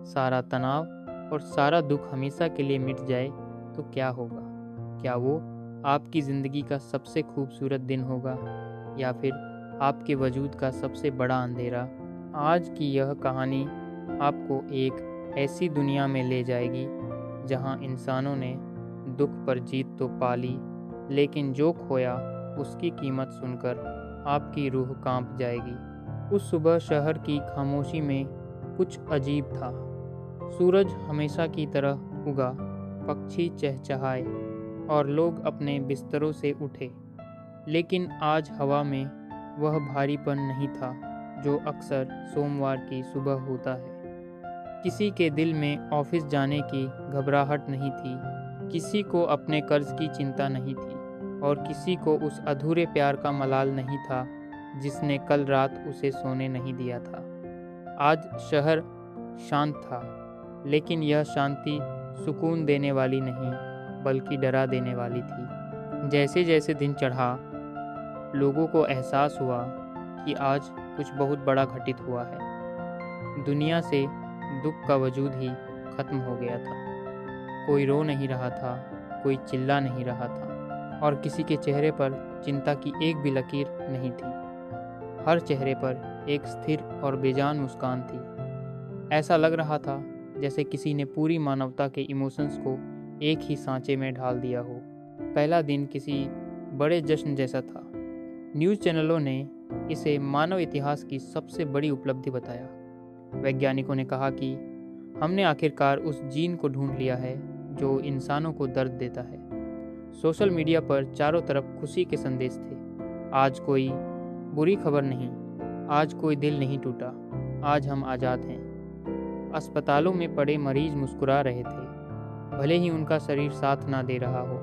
सारा तनाव और सारा दुख हमेशा के लिए मिट जाए तो क्या होगा? क्या वो आपकी ज़िंदगी का सबसे खूबसूरत दिन होगा या फिर आपके वजूद का सबसे बड़ा अंधेरा? आज की यह कहानी आपको एक ऐसी दुनिया में ले जाएगी जहां इंसानों ने दुख पर जीत तो पा ली, लेकिन जो खोया उसकी कीमत सुनकर आपकी रूह कांप जाएगी। उस सुबह शहर की खामोशी में कुछ अजीब था। सूरज हमेशा की तरह उगा, पक्षी चहचहाए और लोग अपने बिस्तरों से उठे, लेकिन आज हवा में वह भारीपन नहीं था जो अक्सर सोमवार की सुबह होता है। किसी के दिल में ऑफिस जाने की घबराहट नहीं थी, किसी को अपने कर्ज की चिंता नहीं थी और किसी को उस अधूरे प्यार का मलाल नहीं था जिसने कल रात उसे सोने नहीं दिया था। आज शहर शांत था, लेकिन यह शांति सुकून देने वाली नहीं बल्कि डरा देने वाली थी। जैसे जैसे दिन चढ़ा, लोगों को एहसास हुआ कि आज कुछ बहुत बड़ा घटित हुआ है। दुनिया से दुख का वजूद ही खत्म हो गया था। कोई रो नहीं रहा था, कोई चिल्ला नहीं रहा था और किसी के चेहरे पर चिंता की एक भी लकीर नहीं थी। हर चेहरे पर एक स्थिर और बेजान मुस्कान थी। ऐसा लग रहा था जैसे किसी ने पूरी मानवता के इमोशंस को एक ही सांचे में ढाल दिया हो। पहला दिन किसी बड़े जश्न जैसा था। न्यूज़ चैनलों ने इसे मानव इतिहास की सबसे बड़ी उपलब्धि बताया। वैज्ञानिकों ने कहा कि हमने आखिरकार उस जीन को ढूंढ लिया है जो इंसानों को दर्द देता है। सोशल मीडिया पर चारों तरफ खुशी के संदेश थे। आज कोई बुरी खबर नहीं, आज कोई दिल नहीं टूटा, आज हम आज़ाद हैं। अस्पतालों में पड़े मरीज मुस्कुरा रहे थे, भले ही उनका शरीर साथ ना दे रहा हो,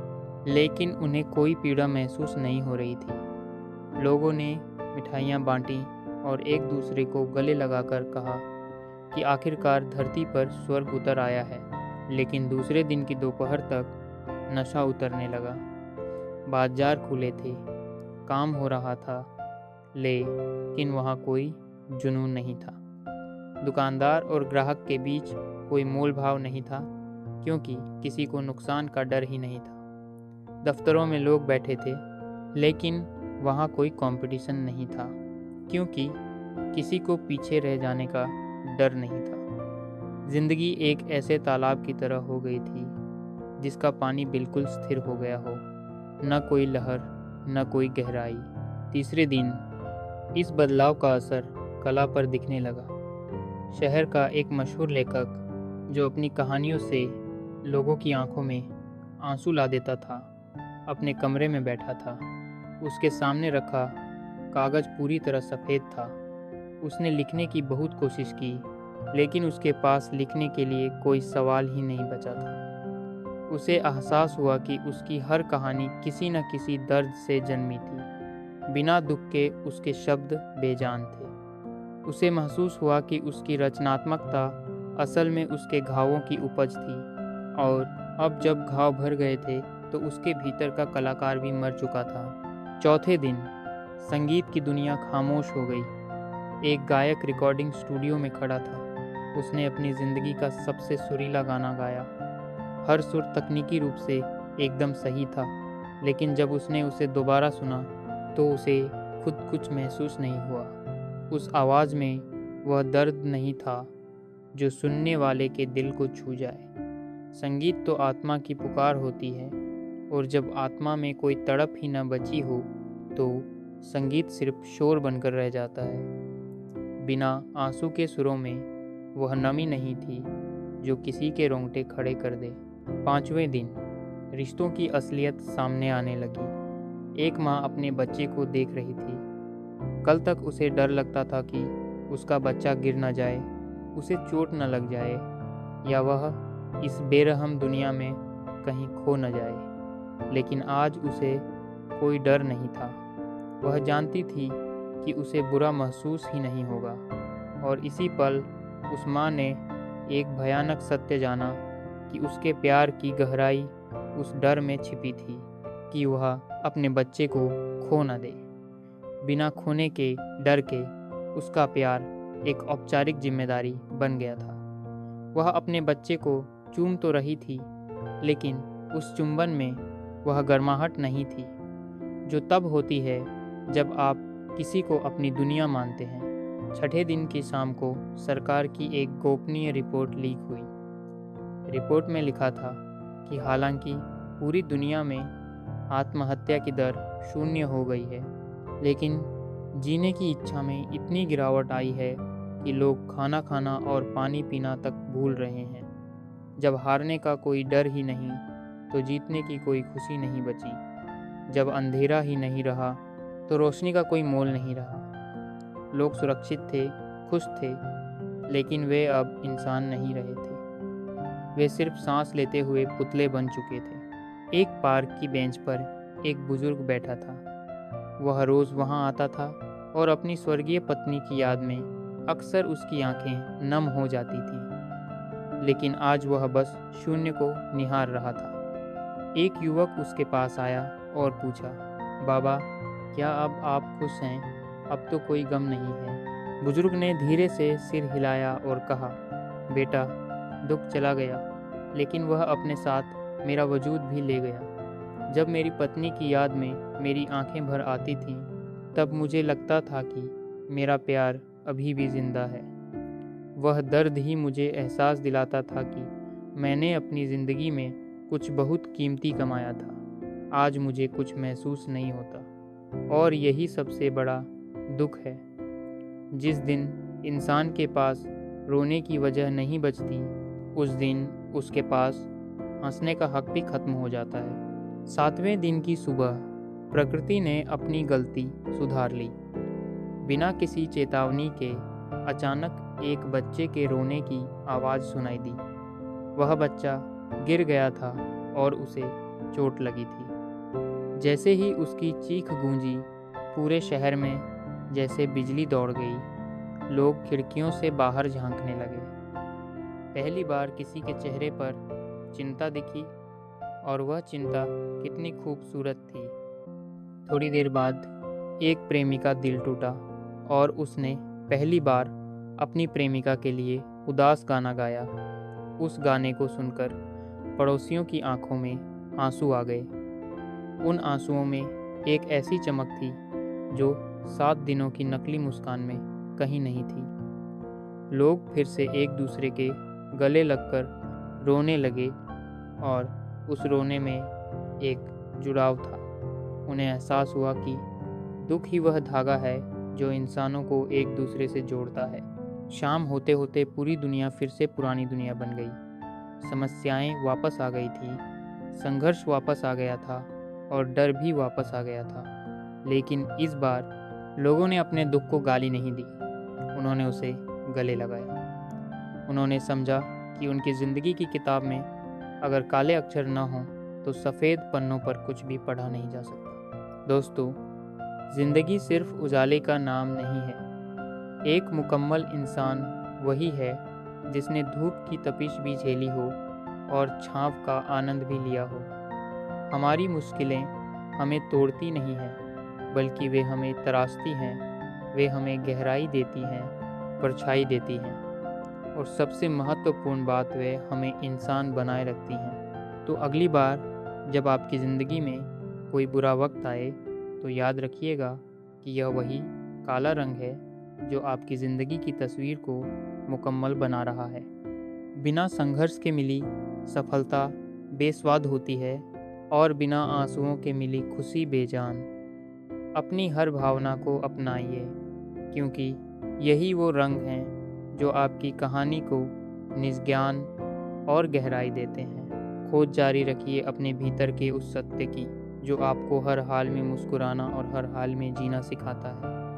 लेकिन उन्हें कोई पीड़ा महसूस नहीं हो रही थी। लोगों ने मिठाइयाँ बांटी और एक दूसरे को गले लगाकर कहा कि आखिरकार धरती पर स्वर्ग उतर आया है। लेकिन दूसरे दिन की दोपहर तक नशा उतरने लगा। बाजार खुले थे, काम हो रहा था, लेकिन वहाँ कोई जुनून नहीं था। दुकानदार और ग्राहक के बीच कोई मोल भाव नहीं था, क्योंकि किसी को नुकसान का डर ही नहीं था। दफ्तरों में लोग बैठे थे, लेकिन वहाँ कोई कंपटीशन नहीं था, क्योंकि किसी को पीछे रह जाने का डर नहीं था। जिंदगी एक ऐसे तालाब की तरह हो गई थी जिसका पानी बिल्कुल स्थिर हो गया हो, न कोई लहर, न कोई गहराई। तीसरे दिन इस बदलाव का असर कला पर दिखने लगा। शहर का एक मशहूर लेखक जो अपनी कहानियों से लोगों की आंखों में आंसू ला देता था, अपने कमरे में बैठा था। उसके सामने रखा कागज़ पूरी तरह सफ़ेद था। उसने लिखने की बहुत कोशिश की, लेकिन उसके पास लिखने के लिए कोई सवाल ही नहीं बचा था। उसे एहसास हुआ कि उसकी हर कहानी किसी न किसी दर्द से जन्मी थी। बिना दुख के उसके शब्द बेजान थे। उसे महसूस हुआ कि उसकी रचनात्मकता असल में उसके घावों की उपज थी, और अब जब घाव भर गए थे तो उसके भीतर का कलाकार भी मर चुका था। चौथे दिन संगीत की दुनिया खामोश हो गई। एक गायक रिकॉर्डिंग स्टूडियो में खड़ा था। उसने अपनी ज़िंदगी का सबसे सुरीला गाना गाया। हर सुर तकनीकी रूप से एकदम सही था, लेकिन जब उसने उसे दोबारा सुना तो उसे खुद कुछ महसूस नहीं हुआ। उस आवाज़ में वह दर्द नहीं था जो सुनने वाले के दिल को छू जाए। संगीत तो आत्मा की पुकार होती है, और जब आत्मा में कोई तड़प ही न बची हो तो संगीत सिर्फ शोर बनकर रह जाता है। बिना आंसू के सुरों में वह नमी नहीं थी जो किसी के रोंगटे खड़े कर दे। पांचवें दिन रिश्तों की असलियत सामने आने लगी। एक माँ अपने बच्चे को देख रही थी। कल तक उसे डर लगता था कि उसका बच्चा गिर न जाए, उसे चोट न लग जाए, या वह इस बेरहम दुनिया में कहीं खो न जाए। लेकिन आज उसे कोई डर नहीं था। वह जानती थी कि उसे बुरा महसूस ही नहीं होगा। और इसी पल उस माँ ने एक भयानक सत्य जाना कि उसके प्यार की गहराई उस डर में छिपी थी कि वह अपने बच्चे को खो न दे। बिना खोने के डर के उसका प्यार एक औपचारिक जिम्मेदारी बन गया था। वह अपने बच्चे को चूम तो रही थी, लेकिन उस चुंबन में वह गर्माहट नहीं थी जो तब होती है जब आप किसी को अपनी दुनिया मानते हैं। छठे दिन की शाम को सरकार की एक गोपनीय रिपोर्ट लीक हुई। रिपोर्ट में लिखा था कि हालांकि पूरी दुनिया में आत्महत्या की दर 0 हो गई है, लेकिन जीने की इच्छा में इतनी गिरावट आई है कि लोग खाना खाना और पानी पीना तक भूल रहे हैं। जब हारने का कोई डर ही नहीं, तो जीतने की कोई खुशी नहीं बची। जब अंधेरा ही नहीं रहा, तो रोशनी का कोई मोल नहीं रहा। लोग सुरक्षित थे, खुश थे, लेकिन वे अब इंसान नहीं रहे थे। वे सिर्फ सांस लेते हुए पुतले बन चुके थे। एक पार्क की बेंच पर एक बुजुर्ग बैठा था। वह रोज़ वहाँ आता था और अपनी स्वर्गीय पत्नी की याद में अक्सर उसकी आंखें नम हो जाती थीं, लेकिन आज वह बस शून्य को निहार रहा था। एक युवक उसके पास आया और पूछा, बाबा, क्या अब आप खुश हैं? अब तो कोई गम नहीं है। बुजुर्ग ने धीरे से सिर हिलाया और कहा, बेटा, दुख चला गया, लेकिन वह अपने साथ मेरा वजूद भी ले गया। जब मेरी पत्नी की याद में मेरी आंखें भर आती थीं, तब मुझे लगता था कि मेरा प्यार अभी भी जिंदा है। वह दर्द ही मुझे एहसास दिलाता था कि मैंने अपनी ज़िंदगी में कुछ बहुत कीमती कमाया था। आज मुझे कुछ महसूस नहीं होता, और यही सबसे बड़ा दुख है। जिस दिन इंसान के पास रोने की वजह नहीं बचती, उस दिन उसके पास हंसने का हक भी खत्म हो जाता है। 7वें दिन की सुबह प्रकृति ने अपनी गलती सुधार ली। बिना किसी चेतावनी के अचानक एक बच्चे के रोने की आवाज़ सुनाई दी। वह बच्चा गिर गया था और उसे चोट लगी थी। जैसे ही उसकी चीख गूंजी, पूरे शहर में जैसे बिजली दौड़ गई। लोग खिड़कियों से बाहर झांकने लगे। पहली बार किसी के चेहरे पर चिंता दिखी, और वह चिंता कितनी खूबसूरत थी। थोड़ी देर बाद एक प्रेमी का दिल टूटा और उसने पहली बार अपनी प्रेमिका के लिए उदास गाना गाया। उस गाने को सुनकर पड़ोसियों की आंखों में आंसू आ गए। उन आंसुओं में एक ऐसी चमक थी जो 7 दिनों की नकली मुस्कान में कहीं नहीं थी। लोग फिर से एक दूसरे के गले लगकर रोने लगे, और उस रोने में एक जुड़ाव था। उन्हें एहसास हुआ कि दुख ही वह धागा है जो इंसानों को एक दूसरे से जोड़ता है। शाम होते होते पूरी दुनिया फिर से पुरानी दुनिया बन गई। समस्याएं वापस आ गई थी, संघर्ष वापस आ गया था, और डर भी वापस आ गया था। लेकिन इस बार लोगों ने अपने दुख को गाली नहीं दी, उन्होंने उसे गले लगाया। उन्होंने समझा कि उनकी ज़िंदगी की किताब में अगर काले अक्षर न हों, तो सफ़ेद पन्नों पर कुछ भी पढ़ा नहीं जा सकता। दोस्तों, ज़िंदगी सिर्फ उजाले का नाम नहीं है। एक मुकम्मल इंसान वही है जिसने धूप की तपिश भी झेली हो और छाँव का आनंद भी लिया हो। हमारी मुश्किलें हमें तोड़ती नहीं हैं, बल्कि वे हमें तराशती हैं। वे हमें गहराई देती हैं, परछाई देती हैं, और सबसे महत्वपूर्ण बात, वे हमें इंसान बनाए रखती हैं। तो अगली बार जब आपकी ज़िंदगी में कोई बुरा वक्त आए, तो याद रखिएगा कि यह वही काला रंग है जो आपकी ज़िंदगी की तस्वीर को मुकम्मल बना रहा है। बिना संघर्ष के मिली सफलता बेस्वाद होती है, और बिना आंसुओं के मिली खुशी बेजान। अपनी हर भावना को अपनाइए, क्योंकि यही वो रंग हैं जो आपकी कहानी को निज्ञान और गहराई देते हैं। खोज जारी रखिए अपने भीतर के उस सत्य की, जो आपको हर हाल में मुस्कुराना और हर हाल में जीना सिखाता है।